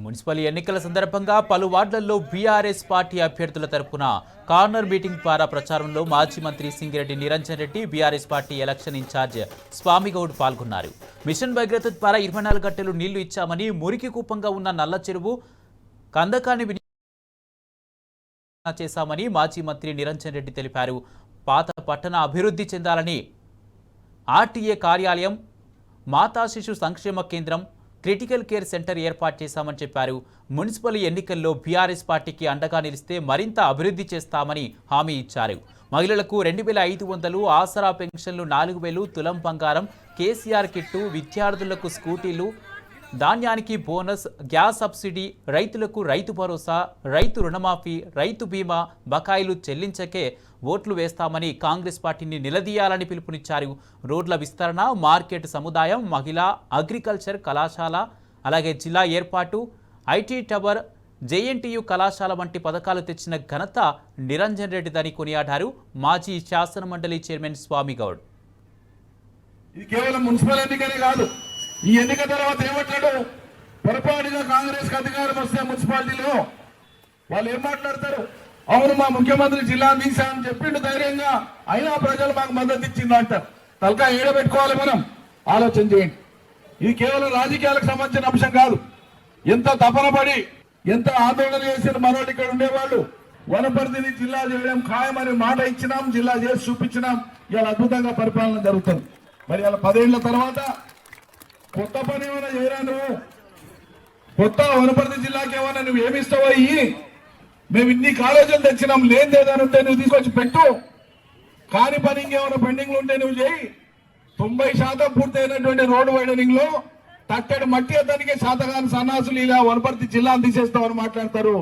Municipal ఎన్నికల సందర్భంగా పలు వార్డులలో బీఆర్ఎస్ పార్టీ అభ్యర్థుల తరపున కార్నర్ మీటింగ్ ద్వారా ప్రచారంలో మాజీ మంత్రి Singireddy Niranjan Reddy BRS party election incharge Swamigoud పాల్గొన్నారు. మిషన్ భగీరథ ద్వారా 24 గంటలు నీళ్లు ఇచ్చామని, మురికి కూపంగా ఉన్న నల్ల చెరువు కందకాన్ని చేశామని మాజీ మంత్రి నిరంజన్ రెడ్డి తెలిపారు. పాత పట్టణ అభివృద్ధి చెందాలని ఆర్టీఏ కార్యాలయం, మాతా శిశు సంక్షేమ కేంద్రం, క్రిటికల్ కేర్ సెంటర్ ఏర్పాటు చేశామని చెప్పారు. మున్సిపల్ ఎన్నికల్లో బీఆర్ఎస్ పార్టీకి అండగా నిలిస్తే మరింత అభివృద్ధి చేస్తామని హామీ ఇచ్చారు. మహిళలకు 2500, ఆసరా పెన్షన్లు 4000, తులం బంగారం, కేసీఆర్ కిట్టు, విద్యార్థులకు స్కూటీలు, ధాన్యానికి బోనస్, గ్యాస్ సబ్సిడీ, రైతులకు రైతు భరోసా, రైతు రుణమాఫీ, రైతు బీమా బకాయిలు చెల్లించకే ఓట్లు వేస్తామని కాంగ్రెస్ పార్టీని నిలదీయాలని పిలుపునిచ్చారు. రోడ్ల విస్తరణ, మార్కెట్ సముదాయం, మహిళా అగ్రికల్చర్ కళాశాల, అలాగే జిల్లా ఏర్పాటు, ఐటీ టవర్, జేఎన్టీయు కళాశాల వంటి పథకాలు తెచ్చిన ఘనత నిరంజన్ రెడ్డిదని కొనియాడారు మాజీ శాసనమండలి చైర్మన్ స్వామిగౌడ్. ఇది కేవలం మున్సిపల్ ఎన్నికనే కాదు, ఈ ఎన్నిక తర్వాత ఏమంటాడు, పొరపాటుగా కాంగ్రెస్ అధికారం వస్తే మున్సిపాలిటీలో వాళ్ళు ఏం మాట్లాడతారు, అవును మా ముఖ్యమంత్రి జిల్లా తీశామని చెప్పిండు ధైర్యంగా, అయినా ప్రజలు మాకు మద్దతు ఇచ్చింది అంటారు. తలకా ఏడబెట్టుకోవాలి, మనం ఆలోచన చేయండి. ఇది కేవలం రాజకీయాలకు సంబంధించిన అంశం కాదు. ఎంత తపన పడి, ఎంత ఆందోళన చేసిన మనోళ్ళు ఇక్కడ ఉండేవాళ్ళు వనపర్తిని జిల్లా చేయడం ఖాయమని మాట ఇచ్చినాం, జిల్లా చేసి చూపించినాం. ఇవాళ అద్భుతంగా పరిపాలన జరుగుతుంది. మరి ఇలా 10 ఏళ్ల తర్వాత కొత్త పని ఏమైనా చేయరా నువ్వు? కొత్త వనపర్తి జిల్లాకి ఏమైనా నువ్వు ఏమిస్తావో ఇయ్యి. మేము ఇన్ని కాలేజీలు తెచ్చినాం, లేనిదేదని ఉంటే నువ్వు తీసుకొచ్చి పెట్టు. కాని పని ఇంకేమైనా పెండింగ్లు ఉంటే నువ్వు చేయి. 90% పూర్తయినటువంటి రోడ్డు వైడనింగ్ లో తట్టడి మట్టి అతనికి శాతగాని సన్నాసులు ఇలా వనపర్తి జిల్లాను తీసేస్తామని మాట్లాడతారు.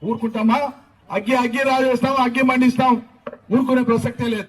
ఊరుకుంటామా? అగ్గి రాజేస్తాం, అగ్గి మండిస్తాం, ఊరుకునే ప్రసక్తే లేదు.